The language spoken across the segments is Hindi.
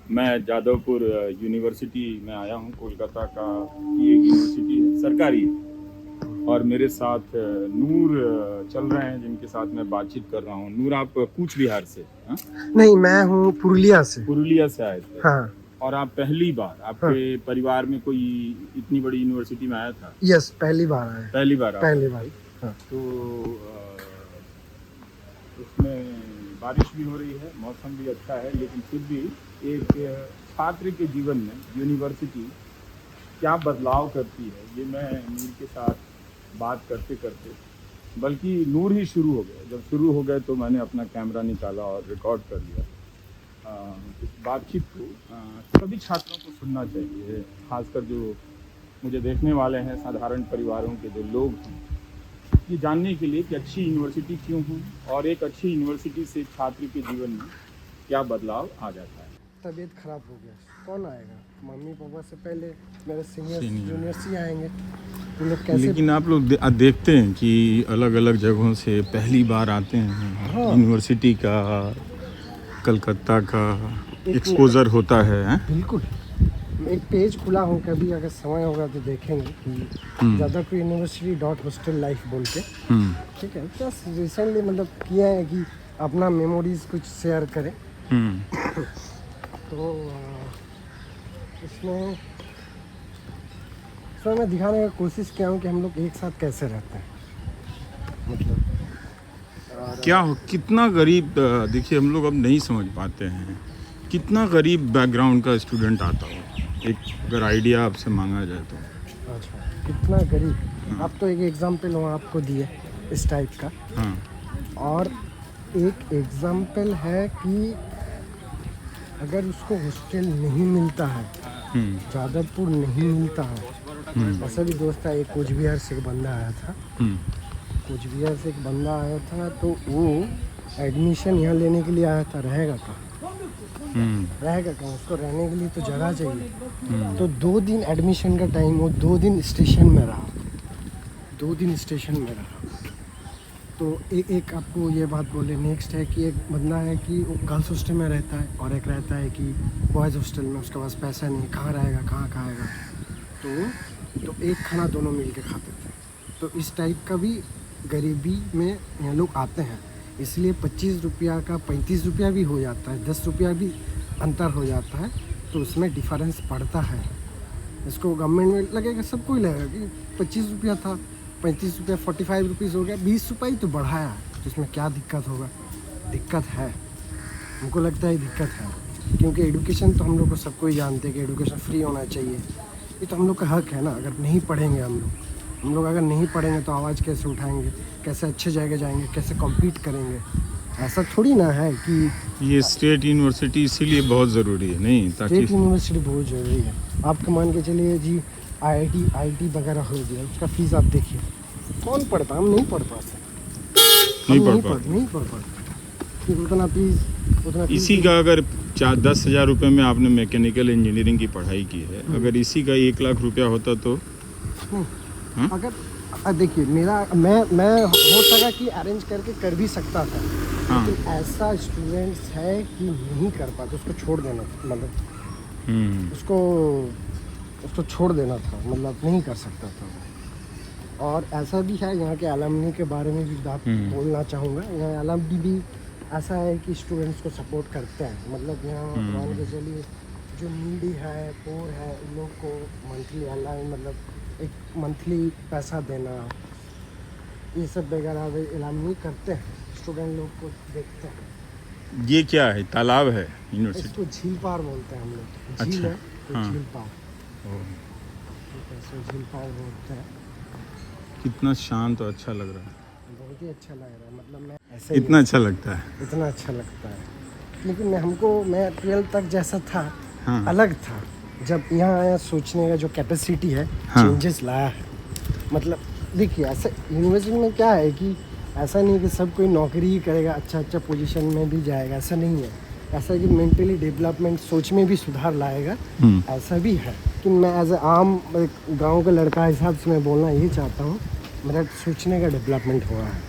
मैं जादवपुर यूनिवर्सिटी में आया हूँ। कोलकाता का ये एक यूनिवर्सिटी है, सरकारी है। और मेरे साथ नूर चल रहे हैं, जिनके साथ मैं बातचीत कर रहा हूँ। नूर, आप कूच बिहार से? हाँ, नहीं, मैं हूँ पुरुलिया से। पुरुलिया से आए थे। हाँ और आप पहली बार, हाँ, आपके परिवार में कोई इतनी बड़ी यूनिवर्सिटी में आया था? यस, पहली बार आए। पहली बार आप पहली आए बार। थे। हाँ। तो उसमें बारिश भी हो रही है, मौसम भी अच्छा है, लेकिन फिर भी एक छात्र के जीवन में यूनिवर्सिटी क्या बदलाव करती है, ये मैं नूर के साथ बात करते करते, बल्कि नूर ही शुरू हो गए। जब शुरू हो गए तो मैंने अपना कैमरा निकाला और रिकॉर्ड कर लिया। इस बातचीत को सभी छात्रों को सुनना चाहिए, खासकर जो मुझे देखने वाले हैं, साधारण परिवारों के जो लोग हैं, ये जानने के लिए कि अच्छी यूनिवर्सिटी क्यों है और एक अच्छी यूनिवर्सिटी से छात्र के जीवन में क्या बदलाव आ जाता है। तबीयत खराब हो गया, कौन आएगा? मम्मी पापा से पहले मेरे सीनियर Senior। जूनियर्स ही आएंगे। तुम लोग कैसे? लेकिन आप लोग देखते हैं कि अलग अलग जगहों से पहली बार आते हैं। हाँ। यूनिवर्सिटी का, कलकत्ता का एक्सपोजर होता है। बिल्कुल। एक पेज खुला हो, कभी अगर समय होगा तो देखेंगे कि Jadavpur university dot hostel life बोल के। ठीक है, बस रिसेंटली मतलब किया है कि अपना मेमोरीज कुछ शेयर करें। तो इसमें मैं दिखाने की कोशिश किया हूँ कि हम लोग एक साथ कैसे रहते हैं। मतलब क्या हो, कितना गरीब, देखिए हम लोग अब नहीं समझ पाते हैं कितना गरीब बैकग्राउंड का स्टूडेंट आता हो, एक अगर आइडिया आपसे मांगा जाए तो। अच्छा, कितना गरीब। अब तो एक एग्जाम्पल वहाँ आपको दिए इस टाइप का। हाँ। और एक एग्जाम्पल है कि अगर उसको हॉस्टल नहीं मिलता है, जादवपुर नहीं मिलता है। ऐसा भी दोस्त है, एक कूच बिहार से एक बंदा आया था। कूच बिहार से एक बंदा आया था, तो वो एडमिशन यहाँ लेने के लिए आया था। रहेगा कहाँ? उसको रहने के लिए तो जगह चाहिए। तो 2 दिन एडमिशन का टाइम, वो 2 दिन स्टेशन में रहा। 2 दिन स्टेशन में रहा। तो एक आपको ये बात बोले, नेक्स्ट है कि एक बंदा है कि वो गर्ल्स हॉस्टल में रहता है और एक रहता है कि बॉयज़ हॉस्टल में। उसके पास पैसा नहीं, कहाँ रहेगा, कहाँ खाएगा। तो एक खाना दोनों मिल के खाते थे। तो इस टाइप का भी गरीबी में यहाँ लोग आते हैं। इसलिए 25 रुपया का 35 रुपया भी हो जाता है, 10 रुपया भी अंतर हो जाता है। तो उसमें डिफरेंस पड़ता है। इसको गवर्नमेंट में लगेगा, सबको ही लगेगा कि 25 रुपया था, 35 रुपया 45 रुपीज़ हो गया, 20 रुपये ही तो बढ़ाया है, तो इसमें क्या दिक्कत होगा? दिक्कत है, हमको लगता है दिक्कत है। क्योंकि एडुकेशन तो हम लोग को सबको ही जानते हैं कि एडुकेशन फ्री होना चाहिए। ये तो हम लोग का हक है ना। अगर नहीं पढ़ेंगे हम लोग अगर नहीं पढ़ेंगे तो आवाज़ कैसे उठाएंगे, कैसे अच्छे जगह जाएंगे, कैसे कम्पीट करेंगे? ऐसा थोड़ी ना है कि ये स्टेट यूनिवर्सिटी इसीलिए बहुत ज़रूरी है, नहीं? ताकि स्टेट यूनिवर्सिटी बहुत ज़रूरी है। आपके मान के चलिए जी, आईआईटी वगैरह हो गया, उसका फीस आप देखिए, कौन पढ़ता? हम नहीं पढ़ पाते, नहीं पढ़ पाते। उतना फीस इसी का अगर 10,000 रुपये में आपने मैकेनिकल इंजीनियरिंग की पढ़ाई की है, अगर इसी का 1 लाख रुपया होता तो? अगर देखिए, मैं हो सका कि अरेंज करके कर भी सकता था। हाँ। लेकिन ऐसा स्टूडेंट्स है कि नहीं कर पाते, उसको छोड़ देना था। मतलब उसको छोड़ देना था, मतलब नहीं कर सकता था। और ऐसा भी है, यहाँ के अलमनी के बारे में भी बात बोलना चाहूँगा। यहाँ अलमनी भी ऐसा है कि स्टूडेंट्स को सपोर्ट करते हैं। मतलब यहाँ मान के चलिए, जो नीडी है, पोर है, उन लोग को मंथली ऑनलाइन, मतलब एक मंथली पैसा देना, ये सब वगैरह अलमनी करते हैं। स्टूडेंट लोग को देखते हैं। ये क्या है, तालाब है यूनिवर्सिटी? इसको झील पार बोलते हैं हम लोग। झील अच्छा। है तो हाँ। झील पार, झील पार बोलते हैं। कितना शांत और अच्छा लग रहा है। बहुत ही अच्छा लग रहा है। मतलब मैं ऐसे इतना अच्छा लगता है? इतना अच्छा लगता है। लेकिन मैं 12 तक जैसा था, हाँ। अलग था। जब यहाँ आया, सोचने का जो कैपेसिटी है, हाँ। चेंजेस लाया है। मतलब देखिए, ऐसा यूनिवर्सिटी में क्या है कि ऐसा नहीं कि सब कोई नौकरी ही करेगा, अच्छा पोजीशन में भी जाएगा, ऐसा नहीं है। ऐसा है कि मेंटली डेवलपमेंट, सोच में भी सुधार लाएगा, ऐसा भी है। कि मैं एज ए आम गांव का लड़का हिसाब से मैं बोलना यही चाहता हूँ, मेरा सोचने का डेवलपमेंट हुआ है।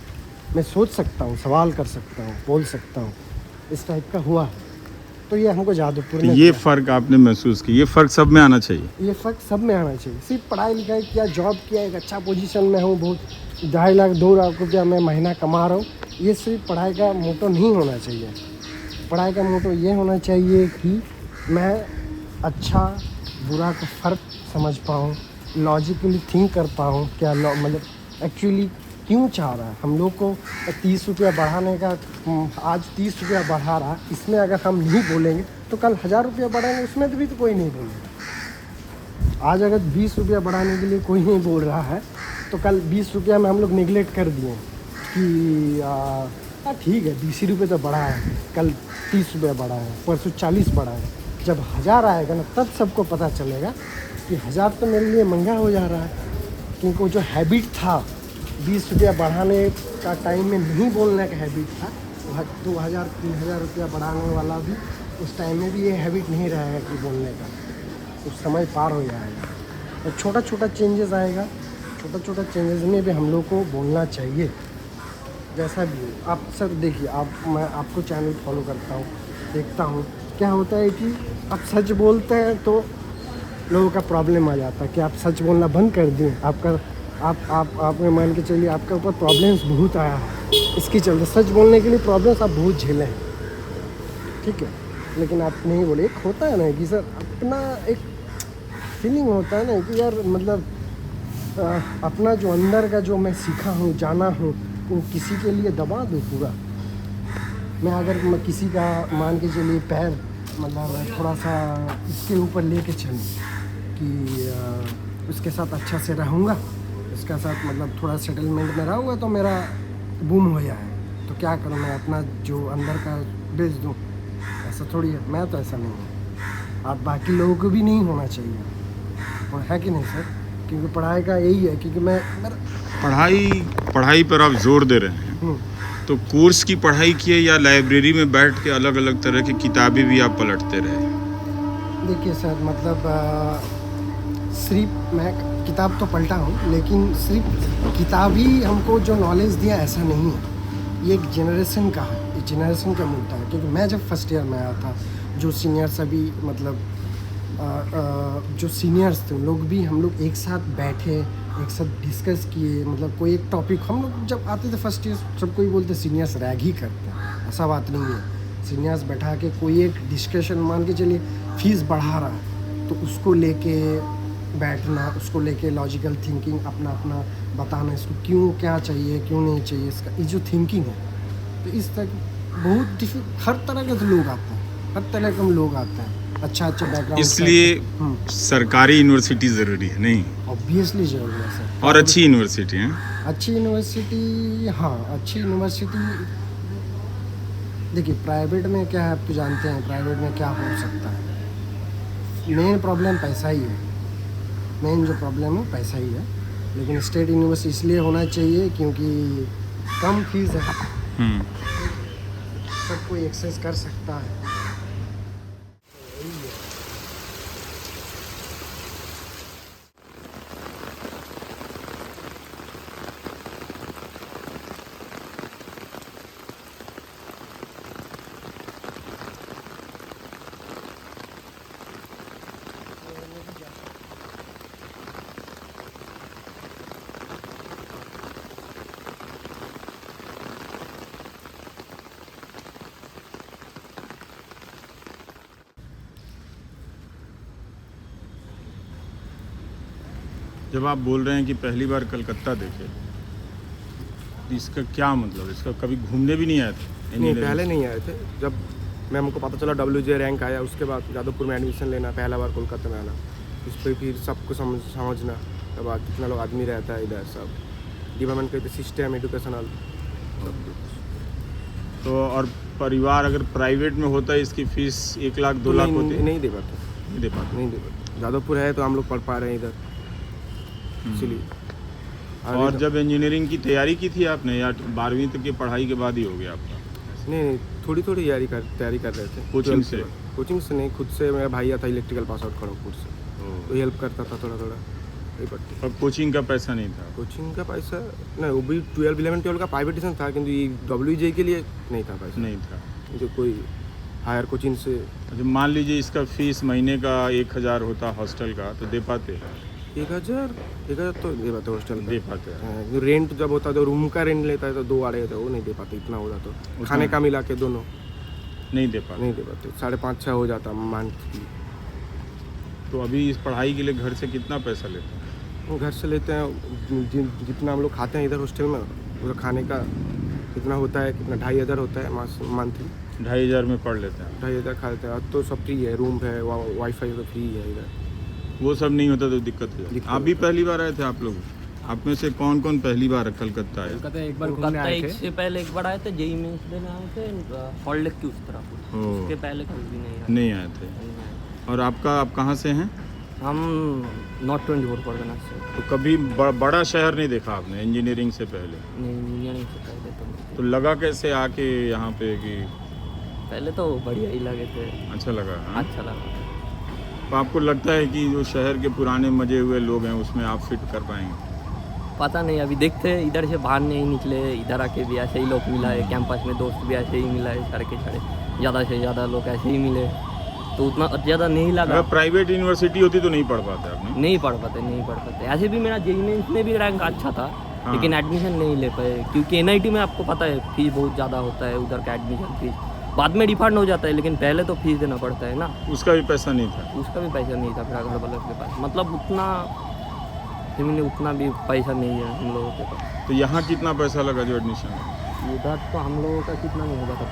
मैं सोच सकता हूँ, सवाल कर सकता हूँ, बोल सकता हूँ, इस टाइप का हुआ है। तो ये हमको जादवपुर तो ने ये किया। फ़र्क आपने महसूस किया, ये फ़र्क सब में आना चाहिए। ये फ़र्क सब में आना चाहिए। सिर्फ पढ़ाई लिखाई किया, जॉब किया, एक अच्छा पोजीशन में हूँ, बहुत 2.5 लाख 2 लाख रुपया मैं महीना कमा रहा हूँ, ये सिर्फ पढ़ाई का मोटो नहीं होना चाहिए। पढ़ाई का मोटो ये होना चाहिए कि मैं अच्छा बुरा का फ़र्क समझ पाऊँ, लॉजिकली थिंक कर पाऊँ, क्या मतलब एक्चुअली क्यों चाह रहा है हम लोग को 30 रुपया बढ़ाने का। आज 30 रुपया बढ़ा रहा, इसमें अगर हम नहीं बोलेंगे तो कल 1000 रुपया बढ़ाएंगे, उसमें तो भी तो कोई नहीं बोलेगा। आज अगर 20 रुपया बढ़ाने के लिए कोई नहीं बोल रहा है तो कल 20 रुपया में हम लोग निगलेक्ट कर दिए कि ठीक है 20 रुपये तो बढ़ा है, कल 30 रुपया बढ़ा है, परसों 40 बढ़ा है। जब 1000 आएगा ना तब सबको पता चलेगा कि 1000 तो मेरे लिए महंगा हो जा रहा है। क्योंकि वो जो हैबिट था 20 रुपया बढ़ाने का टाइम में नहीं बोलने का हैबिट था, 2000 3000 रुपया बढ़ाने वाला भी उस टाइम में भी ये हैबिट नहीं रहेगा कि बोलने का, तो समय पार हो जाएगा। तो छोटा छोटा चेंजेस आएगा, छोटा छोटा चेंजेस में भी हम लोग को बोलना चाहिए जैसा भी हो। आप सर देखिए, मैं आपको चैनल फॉलो करता हूँ, देखता हूँ क्या होता है कि आप सच बोलते हैं तो लोगों का प्रॉब्लम आ जाता है कि आप सच बोलना बंद कर दें, आप मान के चलिए आपके ऊपर प्रॉब्लम्स बहुत आया है, इसके चलते सच बोलने के लिए प्रॉब्लम्स आप बहुत झेले हैं, ठीक है। लेकिन आप नहीं बोले, एक होता है ना कि सर अपना एक फीलिंग होता है ना कि यार मतलब अपना जो अंदर का जो मैं सीखा हूँ जाना हूँ वो किसी के लिए दबा दूँ पूरा। मैं किसी का मान के चलिए पैर मतलब थोड़ा सा इसके ऊपर लेके चलूँ कि उसके साथ अच्छा से रहूँगा, उसके साथ मतलब थोड़ा सेटलमेंट में रहूँगा तो मेरा बूम हो जाए, तो क्या करूँ मैं अपना जो अंदर का बेच दूँ? ऐसा थोड़ी है, मैं तो ऐसा नहीं हूँ। आप बाकी लोगों को भी नहीं होना चाहिए, और है कि नहीं सर? क्योंकि पढ़ाई का यही है, क्योंकि पढ़ाई पर आप जोर दे रहे हैं, तो कोर्स की पढ़ाई किए या लाइब्रेरी में बैठ के अलग अलग तरह की किताबें भी आप पलटते रहे? देखिए सर, मतलब सिर्फ मैं किताब तो पलटा हूँ, लेकिन सिर्फ किताब ही हमको जो नॉलेज दिया ऐसा नहीं है। ये एक जनरेशन का है, ये जनरेशन का मुद्दा है। क्योंकि मैं जब फर्स्ट ईयर में आया था, जो सीनियर्स अभी मतलब जो सीनियर्स थे लोग भी, हम लोग एक साथ बैठे, एक साथ डिस्कस किए। मतलब कोई एक टॉपिक, हम लोग जब आते थे फर्स्ट ईयर सब कोई बोलते सीनियर्स रैग ही करते हैं, ऐसा बात नहीं है। सीनियर्स बैठा के कोई एक डिस्कशन, मान के चलिए फीस बढ़ा रहा है तो उसको लेके बैठना, उसको लेके लॉजिकल थिंकिंग अपना अपना बताना, इसको क्यों क्या चाहिए क्यों नहीं चाहिए, इसका ये जो थिंकिंग है। तो इस तरह बहुत हर तरह के लोग आते हैं, हर तरह के लोग आते हैं, अच्छा बैकग्राउंड। इसलिए सरकारी यूनिवर्सिटी ज़रूरी है नहीं? ऑब्वियसली ज़रूरी है सर। और अच्छी यूनिवर्सिटी है? अच्छी यूनिवर्सिटी, हाँ अच्छी यूनिवर्सिटी। देखिए प्राइवेट में क्या है, आप तो जानते हैं प्राइवेट में क्या हो सकता है। मेन प्रॉब्लम पैसा ही है, मेन जो प्रॉब्लम है पैसा ही है। लेकिन स्टेट यूनिवर्सिटी इसलिए होना चाहिए क्योंकि कम फीस है, सब कोई एक्सेस कर सकता है। जब आप बोल रहे हैं कि पहली बार कलकत्ता देखे, इसका क्या मतलब? इसका कभी घूमने भी नहीं आए थे? नहीं, पहले नहीं आए थे। जब मैं हमको पता चला WJ रैंक आया, उसके बाद जादवपुर में एडमिशन लेना, पहला बार कोलकाता में आना, उस पर फिर सबको समझना तब कितना लोग आदमी रहता है इधर, सब डिपार्टमेंट के सिस्टम एजुकेशनल सब कुछ। तो और परिवार अगर प्राइवेट में होता है इसकी फीस 1 लाख 2 लाख होती? नहीं दे पाते। जादवपुर है तो हम लोग पढ़ पा रहे हैं इधर, इसलिए। और जब इंजीनियरिंग की तैयारी की थी आपने, या 12वीं तक की पढ़ाई के बाद ही हो गया आपका? नहीं, थोड़ी तैयारी कर रहे थे। कोचिंग से नहीं, खुद से। मेरा भाई था इलेक्ट्रिकल पास आउट खड़गपुर से, तो हेल्प करता था थोड़ा वही पढ़ते। और कोचिंग का पैसा नहीं था? कोचिंग का पैसा नहीं, वो भी 12 11 12 का प्राइवेट ट्यूशन था, किंतु ये WJ के लिए नहीं था पैसा, नहीं था। जो कोई हायर कोचिंग से। अच्छा, मान लीजिए इसका फीस महीने का 1,000 होता हॉस्टल का, तो दे पाते? 1,000 तो दे पाते हॉस्टल दे पाते हैं। जो रेंट जब होता है तो रूम का रेंट लेता है तो 2-2.5 होता है, वो नहीं दे पाते इतना हो जाता तो खाने का मिला के दोनों नहीं दे पाते? नहीं दे पाते, 5.5-6 हो जाता मंथ की। तो अभी इस पढ़ाई के लिए घर से कितना पैसा लेते हैं? वो घर से लेते हैं जितना हम लोग खाते हैं इधर हॉस्टल में, उधर खाने का कितना होता है, कितना 2,500 होता है मंथली। 2,500 में पढ़ लेते हैं? 2,500 खा लेते हैं। अब तो सब फ्री है, रूम है, वाईफाई तो फ्री है इधर। वो सब नहीं होता तो दिक्कत हो जाती। आप भी पहली बार आए थे? आप लोग आप में से कौन कौन पहली बार कलकत्ता आए? कलकत्ता एक बार घूमने कोलकाता आए एक थे। से पहले एक बार आए थे, जेई मेंस देने आए थे सॉल्ट लेक की उस तरफ। ओह। उसके पहले कभी भी नहीं आए। नहीं आए थे। नहीं आए। और आप कहाँ से हैं? हम नॉट 24 परगना से। तो कभी बड़ा शहर नहीं देखा आपने इंजीनियरिंग से पहले? नहीं, इंजीनियरिंग से पहले तो नहीं। तो लगा कैसे आके यहाँ पे कि पहले तो बढ़िया ही लगे थे, अच्छा लगा? हाँ? अच्छा लगा। तो आपको लगता है कि जो शहर के पुराने मजे हुए लोग हैं उसमें आप फिट कर पाएंगे? पता नहीं, अभी देखते हैं। इधर से बाहर नहीं निकले, इधर आके भी ऐसे ही लोग मिला है, कैंपस में दोस्त भी ऐसे ही मिला है, सारे के सारे ज़्यादा से ज़्यादा लोग ऐसे ही मिले, तो उतना ज़्यादा नहीं लगा। अगर प्राइवेट यूनिवर्सिटी होती तो नहीं पढ़ पाते आपने? नहीं पढ़ पाते। ऐसे भी मेरा जेई मेंस में भी रैंक अच्छा था, हाँ। लेकिन एडमिशन नहीं ले पाए, क्योंकि एनआईटी में आपको पता है फीस बहुत ज़्यादा होता है, उधर का एडमिशन फीस बाद में रिफंड हो जाता है, लेकिन पहले तो फीस देना पड़ता है ना। उसका भी पैसा नहीं था? उसका भी पैसा नहीं था मेरा घर वालों के पास, मतलब उतना फैमिली उतना भी पैसा नहीं है हम लोगों के पास। तो यहाँ कितना पैसा लगा जो एडमिशन? उधर तो हम लोगों का कितना में हो गया था,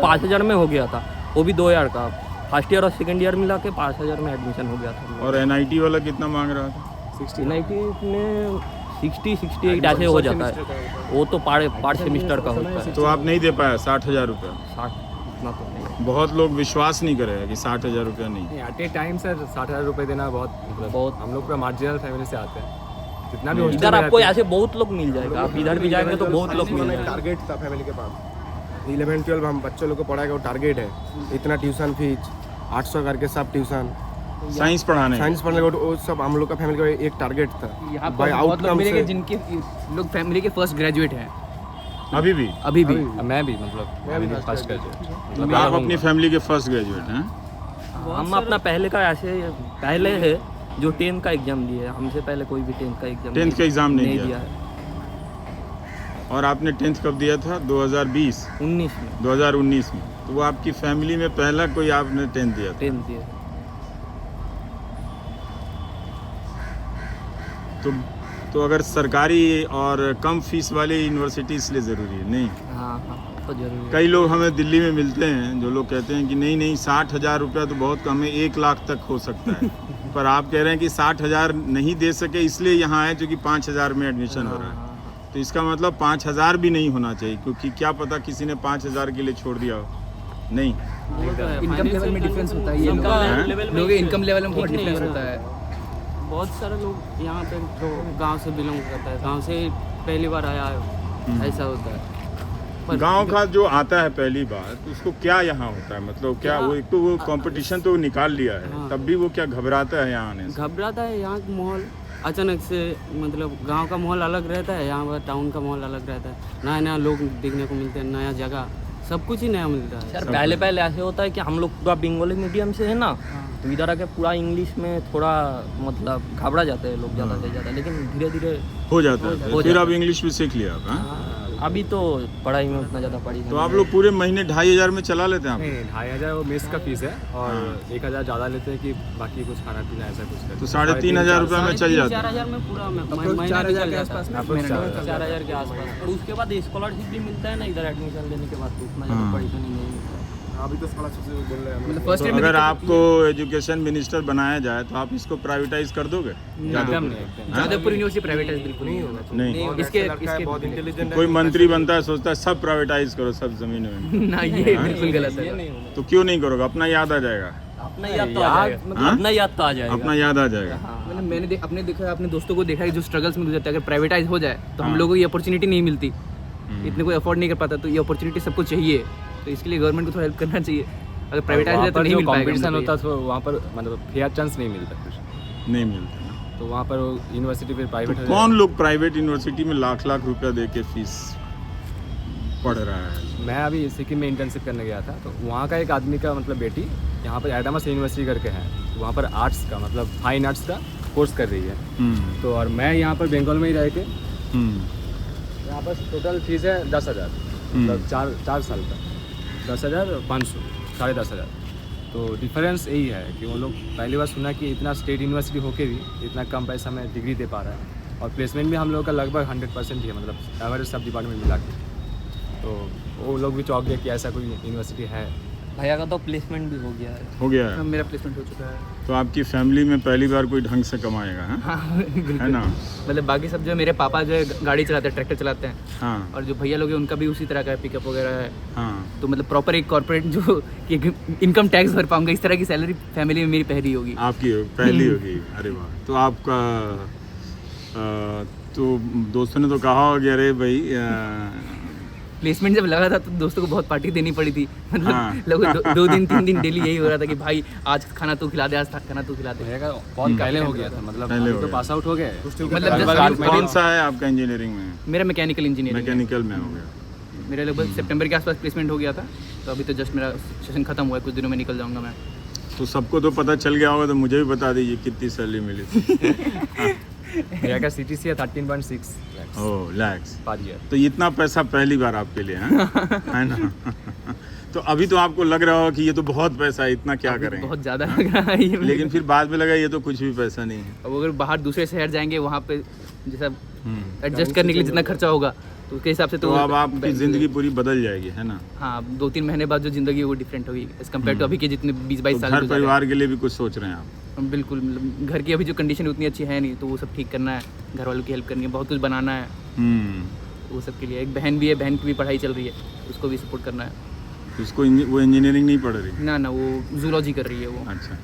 5,000 में हो गया था, वो भी 2 ईयर का। फर्स्ट ईयर और सेकंड ईयर मिला के 5,000 में एडमिशन हो गया था। और एनआईटी वाला कितना मांग रहा था? 90 में 60-68 ऐसे हो जाता है, वो तो पार्ट सेमिस्टर का होता है। तो आप नहीं दे पाया 60,000 रुपया? 60 इतना तो नहीं। बहुत लोग विश्वास नहीं करेगा कि 60,000 रुपया नहीं। एट ए टाइम सर 60,000 रुपये देना बहुत बहुत। हम लोग पूरा मार्जिनल फैमिली से आते हैं, जितना भी hostel इधर में आपको रहते हैं। ऐसे बहुत लोग मिल जाएगा, आप इधर भी जाएंगे तो बहुत लोग मिल जाएंगे। टारगेट था फैमिली के पास, 11-12 हम बच्चों लोग को पढ़ाएगा, वो टारगेट है इतना ट्यूशन फीस 800 करके सब ट्यूशन साइंस पढ़ाने? साइंस पढ़ने का वो सब हम लोग का फैमिली का एक टारगेट था। यहाँ पर By बहुत लोग outcome मिलेंगे से- जिनके लोग फैमिली के फर्स्ट ग्रेजुएट हैं अभी भी? अभी भी। मैं भी मतलब मैं भी फर्स्ट ग्रेजुएट। आप अपनी फैमिली के फर्स्ट ग्रेजुएट हैं? हम अपना पहले का ऐसे पहले है जो 10th का एग्जाम दिए, हमसे पहले कोई भी 10th का एग्जाम 10th का एग्जाम नहीं दिया दिया है। और आपने 10th कब दिया था? 2020? 19 में 2019 में। तो वो आपकी फैमिली में पहला कोई आपने 10th दिया था? 10th दिए। तो अगर सरकारी और कम फीस वाली यूनिवर्सिटी इसलिए ज़रूरी है? नहीं, हाँ तो जरूरी है। कई लोग हमें दिल्ली में मिलते हैं जो लोग कहते हैं कि नहीं 60,000 रुपया तो बहुत कम है, 1 लाख तक हो सकता है। पर आप कह रहे हैं कि 60,000 नहीं दे सके इसलिए यहाँ आए क्योंकि 5,000 में एडमिशन हो रहा है। तो इसका मतलब 5,000 भी नहीं होना चाहिए, क्योंकि क्या पता किसी ने 5,000 के लिए छोड़ दिया हो। नहीं, इनकम लेवल में डिफरेंस होता है, ये लोगों के इनकम लेवल में बहुत डिफरेंस होता है। बहुत सारे लोग यहाँ पे जो गांव से बिलोंग करता है, गांव से पहली बार आया है, ऐसा होता है। पर गांव का जो आता है पहली बार तो उसको क्या यहाँ होता है, मतलब क्या वो एक तो वो कंपटीशन तो निकाल लिया है, हाँ। तब भी वो क्या घबराता है यहाँ आने से? घबराता है। यहाँ का माहौल अचानक से, मतलब गांव का माहौल अलग रहता है, यहाँ पर टाउन का माहौल अलग रहता है। नया नया लोग देखने को मिलते हैं, नया जगह, सब कुछ ही नया मिलता है। सर पहले ऐसे होता है कि हम लोग पूरा बंगाली मीडियम से है ना, तो इधर आके पूरा इंग्लिश में थोड़ा मतलब घबरा जाते हैं लोग ज़्यादा से ज़्यादा, लेकिन धीरे धीरे हो जाता है। हो फिर जाता आप इंग्लिश भी सीख लिया आप? हाँ? अभी तो पढ़ाई में उतना ज़्यादा पढ़ी तो आप लोग पूरे महीने 2,500 में चला लेते हैं आप? नहीं 2,500 वो मेस का फीस है और 1,000 ज़्यादा लेते हैं कि बाकी कुछ खाना पीना ऐसा कुछ है। तो 3,500 रुपये में चल जाता है? 4,000 में पूरा महीना 4,000 निकल के जाता आसपास है। में 4,000 के आसपास। और उसके बाद स्कॉलरशिप भी मिलता है ना इधर एडमिशन लेने के बाद, तो उतना ज़्यादा परेशानी नहीं मिलता है। अभी तो स्कॉलरशिप से बोल रहे हैं हम लोग। मतलब फर्स्ट तो ईयर में अगर आपको एजुकेशन मिनिस्टर बनाया जाए तो आप इसको प्राइवेटाइज कर दोगे? एकदम नहीं, जादवपुर यूनिवर्सिटी प्राइवेटाइज बिल्कुल नहीं होगा। नहीं, इसके लड़का है, बहुत इंटेलिजेंट है। कोई मंत्री बनता है सोचता है सब प्राइवेटाइज करो, सब जमीन में। ना ये बिल्कुल गलत है। तो क्यों नहीं करोगे? अपना याद आ जाएगा। अपना याद तो आ जाएगा, हाँ? अपना याद तो आ जाएगा। अपना याद आ जाएगा। मतलब मैंने अपने देखा, अपने दोस्तों को देखा है जो स्ट्रगल्स में गुजरते हैं। अगर प्राइवेटाइज हो जाए तो हाँ। हम लोगों को ये अपॉर्चुनिटी नहीं मिलती, इतने कोई अफोर्ड नहीं कर पाता, तो ये अपॉर्चुनिटी सबको चाहिए, तो इसके लिए गवर्नमेंट को थोड़ा हेल्प करना चाहिए। अगर प्राइवेटाइज है तो नहीं मिल पाएगा। कंपटीशन होता तो वहाँ पर मतलब फेयर चांस नहीं मिलता कुछ, नहीं मिलता ना। तो वहाँ पर यूनिवर्सिटी फिर प्राइवेट तो कौन लोग प्राइवेट यूनिवर्सिटी में लाख रुपया दे के फीस पढ़ रहा है? मैं अभी सिक्किम में इंटर्नशिप करने गया था, तो वहाँ का एक आदमी का मतलब बेटी यहाँ पर एडामस यूनिवर्सिटी करके है, वहाँ पर आर्ट्स का मतलब फाइन आर्ट्स का कोर्स कर रही है। तो और मैं यहाँ पर बंगाल में ही रह के यहाँ पर टोटल फीस है 10,000, मतलब 4 साल का 10,500, 10,500। तो डिफरेंस यही है कि वो लोग पहली बार सुना कि इतना स्टेट यूनिवर्सिटी होके भी इतना कम पैसा में डिग्री दे पा रहा है, और प्लेसमेंट भी हम लोगों का लगभग 100% ही है, मतलब एवरेज सब डिपार्टमेंट मिला के। तो वो लोग भी चौंक गए कि ऐसा कोई यूनिवर्सिटी है। भैया का तो प्लेसमेंट भी हो गया है। हो गया है? मेरा प्लेसमेंट हो चुका है। तो आपकी फैमिली में पहली बार कोई ढंग से कमाएगा, हाँ? हाँ बिल्कुल। है ना? मतलब बाकी सब जो है, मेरे पापा जो है गाड़ी चलाते हैं, ट्रैक्टर चलाते हैं, हाँ और जो भैया लोग हैं उनका भी उसी तरह का पिकअप वगैरह है। हाँ। तो मतलब प्रॉपर एक कॉर्पोरेट जो कि इनकम टैक्स भर पाऊंगा, इस तरह की सैलरी फैमिली में मेरी पहली होगी। आपकी पहली होगी? अरे वाह। तो आपका तो दोस्तों ने तो कहा होगा अरे भाई प्लेसमेंट जब लगा था तो दोस्तों को बहुत पार्टी देनी पड़ी थी, मतलब हाँ। लोग 2 दिन 3 दिन डेली यही हो रहा था कि भाई आज खाना तू खिला दे, आज खाना तू खिला दे। भैया का बहुत पहले हो गया था, मतलब पहले हो तो गया। पास आउट हो गए। मतलब कौन सा है आपका इंजीनियरिंग में? मेरा मैकेनिकल इंजीनियरिंग। मैकेनिकल में हो गया। मेरा लगभग सितंबर के आसपास प्लेसमेंट हो गया था, तो अभी तो जस्ट मेरा सेशन खत्म हुआ है, कुछ दिनों में निकल जाऊंगा मैं। तो सबको तो पता चल गया होगा, तो मुझे भी बता दीजिए कितनी सैलरी मिली थी। भैया का CTC है 13.6 लैक्स पर ईयर। तो इतना पैसा पहली बार आपके लिए है ना? तो अभी तो आपको लग रहा हो कि ये तो बहुत पैसा है, इतना क्या करेंगे? बहुत ज़्यादा लग रहा है ये। लेकिन फिर बाद में लगा ये तो कुछ भी पैसा नहीं है। अब अगर बाहर दूसरे शहर जाएंगे, वहाँ पे जैसा एडजस्ट करने के लिए जितना खर्चा होगा, तो उसके हिसाब से तो अब आपकी ज़िंदगी पूरी बदल जाएगी, है ना? हाँ, 2-3 महीने बाद जो ज़िंदगी है वो डिफरेंट होगी एज कम्पेयर टू अभी के जितने 20-22 साल घर गुजारे हैं। परिवार के लिए भी कुछ सोच रहे हैं आप? बिल्कुल, मतलब घर की अभी जो कंडीशन उतनी अच्छी है नहीं, तो वो सब ठीक करना है, घर वालों की हेल्प करनी है, बहुत कुछ बनाना है, वो सब के लिए। एक बहन भी है, बहन की भी पढ़ाई चल रही है, उसको भी सपोर्ट करना है। उसको वो इंजीनियरिंग नहीं पढ़ रही? ना वो जूलॉजी कर रही है वो। अच्छा।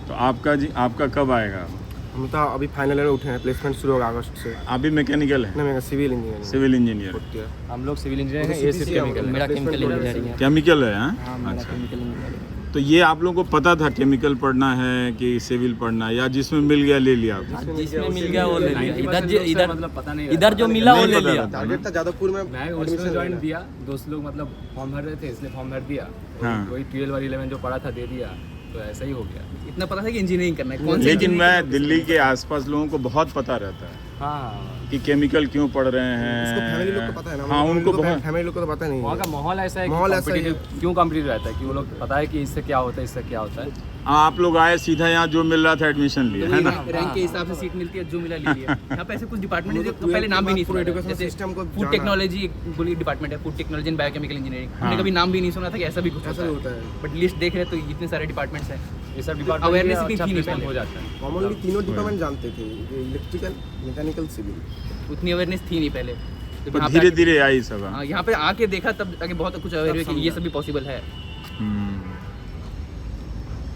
तो आपका कब आएगा? हम तो अभी फाइनल ईयर में उठे हैं, प्लेसमेंट शुरू होगा अगस्त से। आप भी मैकेनिकल है? नहीं, मेरा सिविल इंजीनियरिंग। Civil engineer. हम लोग सिविल इंजीनियर हैं, ये सिर्फ केमिकल है। मेरा केमिकल इंजीनियरिंग है। केमिकल है? हाँ? हाँ, मेरा अच्छा। Chemical engineering. तो ये आप लोगों को पता था केमिकल पढ़ना है कि सिविल पढ़ना है, या जिसमें मिल गया ले लिया आपने? जिसमें मिल गया वो ले लिया। इधर मतलब पता नहीं इधर जो मिला वो ले नहीं पता लिया। था। टारगेट था जादवपुर में मैं उसमें ज्वाइन दिया, दोस्त लोग मतलब फॉर्म भर रहे थे इसलिए फॉर्म भर दिया। हाँ। वही 12 और 11 जो पढ़ा था दे दिया, तो ऐसा ही हो गया। इतना पता था कि इंजीनियरिंग करना है, कौन सा लेकिन engineering मैं करना है, दिल्ली के आसपास लोगों को बहुत पता रहता है हाँ, कि केमिकल क्यों पढ़ रहे उसको फैमिली लोग हैं। को पता है ना। हाँ, उनको बहुत। फैमिली लोग को तो पता नहीं वहाँ है। का माहौल ऐसा है कि माहौल ऐसा ही है। competitive- क्यों कॉम्पिटिटिव रहता है कि वो लोग पता है कि इससे क्या होता है, इससे क्या होता है। आप लोग आए सीधा यहाँ जो मिल रहा था एडमिशन लिए, है ना? रैंक के हिसाब से सीट मिलती है, जो मिला ले लिया। यहाँ पे ऐसे कुछ डिपार्टमेंट है जो पहले नाम भी नहीं सुना था, एजुकेशन जैसे सिस्टम को फूड टेक्नोलॉजी पूरी डिपार्टमेंट है, food technology and biochemical engineering. हमने कभी नाम भी नहीं सुना था कि ऐसा भी कुछ ऐसा होता है। बट लिस्ट देख रहे तो इतने सारे डिपार्टमेंट्स हैं। ये सब डिपार्टमेंट Awareness में इतनी अच्छा थी नहीं placement पहले। हो जाता है। कॉमनली तीनों डिपार्टमेंट जानते थे, इलेक्ट्रिकल, मैकेनिकल, सिविल। उतनी अवेयरनेस थी नहीं पहले। तो तो यहाँ पे धीरे आके- धीरे आई सब। हाँ, यहाँ पे आके देखा तब आगे बहुत कुछ अवेयर हुआ कि ये सब भी पॉसिबल है।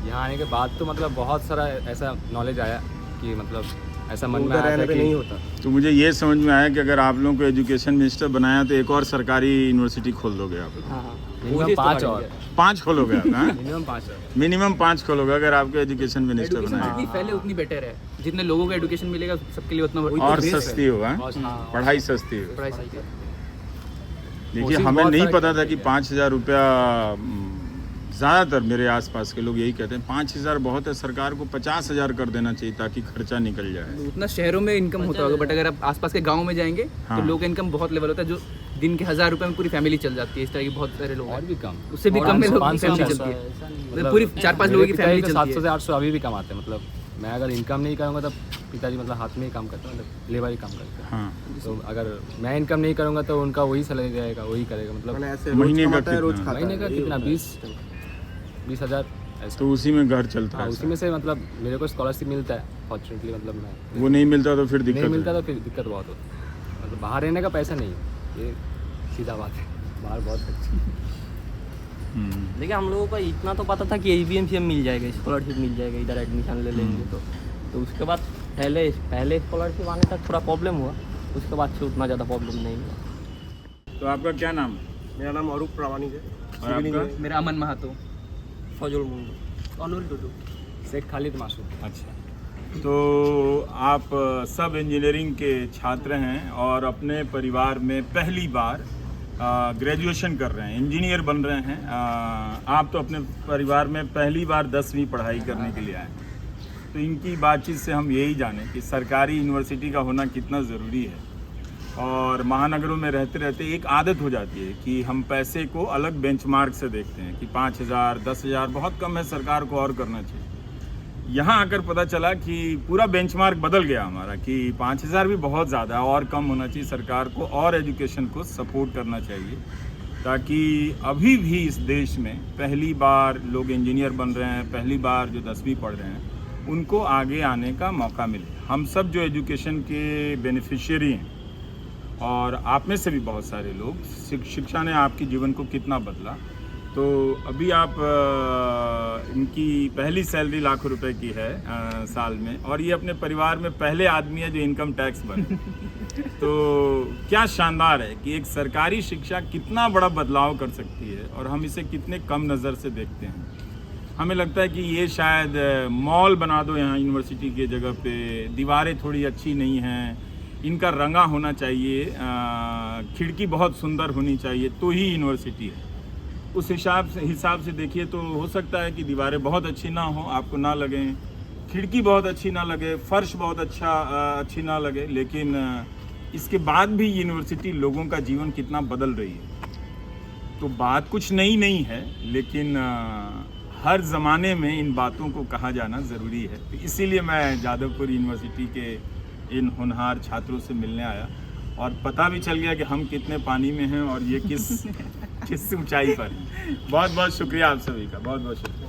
यहाँ आने के बाद तो मतलब बहुत सारा ऐसा नॉलेज आया कि मतलब ऐसा मन में उधर आया रहने था पे कि नहीं होता। तो मुझे ये समझ में आया कि अगर आप लोगों को एजुकेशन मिनिस्टर बनाया तो एक और सरकारी यूनिवर्सिटी खोल दोगे आप? हाँ हाँ। मिनिमम 5 और 5 खोलोगे आप? हाँ? मिनिमम 5 और मिनिमम 5 खोलोगे अगर आपको एजुकेशन मिनिस्टर एजुकेशन बनाया। जितनी फैले उतनी बेटर है, जितने लोगों को एजुकेशन मिलेगा सबके लिए उतना और सस्ती होगा, हाँ। पढ़ाई सस्ती होगी। पढ़ाई सही है। देखिए कोशिश हमें बहुत नहीं सारा पता था की कि 5,000 रुपया, ज़्यादातर मेरे आसपास के लोग यही कहते हैं 5,000 बहुत है, सरकार को 50,000 कर देना चाहिए ताकि खर्चा निकल जाए। उतना शहरों में इनकम होता होगा, बट अगर आप आसपास के गांव में जाएंगे हाँ। तो लोग का इनकम बहुत लेवल होता है, जो दिन के 1,000 रुपए में पूरी फैमिली चल जाती है। इस तरह की बहुत सारे लोग और हैं, भी कम, उससे भी कम में लोग की 500 फैमिली 600 चलती है। ऐसा नहीं है। मतलब पूरी 4-5 लोगों की फैमिली चलती 700 से है। 800 अभी भी कमाते हैं। मतलब मैं अगर इनकम नहीं करूँगा तब पिताजी मतलब हाथ में ही काम करते हैं, मतलब लेबर ही काम करते हैं। हाँ, तो अगर मैं इनकम नहीं करूँगा तो उनका वही सैलरी रहेगा, वही करेगा। मतलब मैंने ऐसे महीने रोज का कमाता है, रोज कितना? खाता है। महीने का ये कितना होता है। 20,000 ऐसा। तो उसी में घर चलता हाँ, है। उसी में से मतलब मेरे को स्कॉलरशिप मिलता है फॉर्चुनेटली। मतलब मैं वो नहीं मिलता तो फिर नहीं दिक्कत मिलता है। तो फिर दिक्कत बहुत होती है। मतलब बाहर रहने का पैसा नहीं है, ये सीधा बात है। बाहर बहुत खर्च। देखिए हम लोगों को इतना तो पता था कि HBMCM मिल जाएगा, स्कॉलरशिप मिल जाएगा, इधर एडमिशन ले लेंगे तो उसके बाद पहले स्कॉलरशिप आने तक थोड़ा प्रॉब्लम हुआ, उसके बाद से उतना ज़्यादा प्रॉब्लम नहीं हुआ। तो आपका क्या नाम? मेरा नाम अरूप प्रामाणिक है। और आपका? मेरा अमन महातो। फजल मुंडू। अनुल टुटू। शेख खालिद मासूद। अच्छा, तो आप सब इंजीनियरिंग के छात्र हैं और अपने परिवार में पहली बार ग्रेजुएशन कर रहे हैं, इंजीनियर बन रहे हैं। आप तो अपने परिवार में पहली बार 10वीं पढ़ाई करने के लिए आए, तो इनकी बातचीत से हम यही जाने कि सरकारी यूनिवर्सिटी का होना कितना ज़रूरी है। और महानगरों में रहते रहते एक आदत हो जाती है कि हम पैसे को अलग बेंचमार्क से देखते हैं कि 5,000 10,000 बहुत कम है, सरकार को और करना चाहिए। यहाँ आकर पता चला कि पूरा बेंचमार्क बदल गया हमारा कि 5,000 भी बहुत ज़्यादा है, और कम होना चाहिए। सरकार को और एजुकेशन को सपोर्ट करना चाहिए, ताकि अभी भी इस देश में पहली बार लोग इंजीनियर बन रहे हैं, पहली बार जो 10वीं पढ़ रहे हैं, उनको आगे आने का मौका मिले। हम सब जो एजुकेशन के बेनिफिशियरी हैं, और आप में से भी बहुत सारे लोग, शिक्षा ने आपके जीवन को कितना बदला। तो अभी आप इनकी पहली सैलरी लाखों रुपए की है साल में, और ये अपने परिवार में पहले आदमी है जो इनकम टैक्स बने। तो क्या शानदार है कि एक सरकारी शिक्षा कितना बड़ा बदलाव कर सकती है, और हम इसे कितने कम नज़र से देखते हैं। हमें लगता है कि ये शायद मॉल बना दो यहाँ यूनिवर्सिटी की जगह पे, दीवारें थोड़ी अच्छी नहीं हैं, इनका रंगा होना चाहिए, खिड़की बहुत सुंदर होनी चाहिए, तो ही यूनिवर्सिटी है। उस हिसाब से देखिए तो हो सकता है कि दीवारें बहुत अच्छी ना हो, आपको ना लगे, खिड़की बहुत अच्छी ना लगे, फर्श बहुत अच्छी ना लगे, लेकिन इसके बाद भी यूनिवर्सिटी लोगों का जीवन कितना बदल रही है। तो बात कुछ नई नहीं है, लेकिन हर ज़माने में इन बातों को कहा जाना ज़रूरी है। तो इसीलिए मैं जादवपुर यूनिवर्सिटी के इन होनहार छात्रों से मिलने आया, और पता भी चल गया कि हम कितने पानी में हैं और ये किस ऊंचाई पर हैं। बहुत बहुत शुक्रिया आप सभी का, बहुत बहुत शुक्रिया।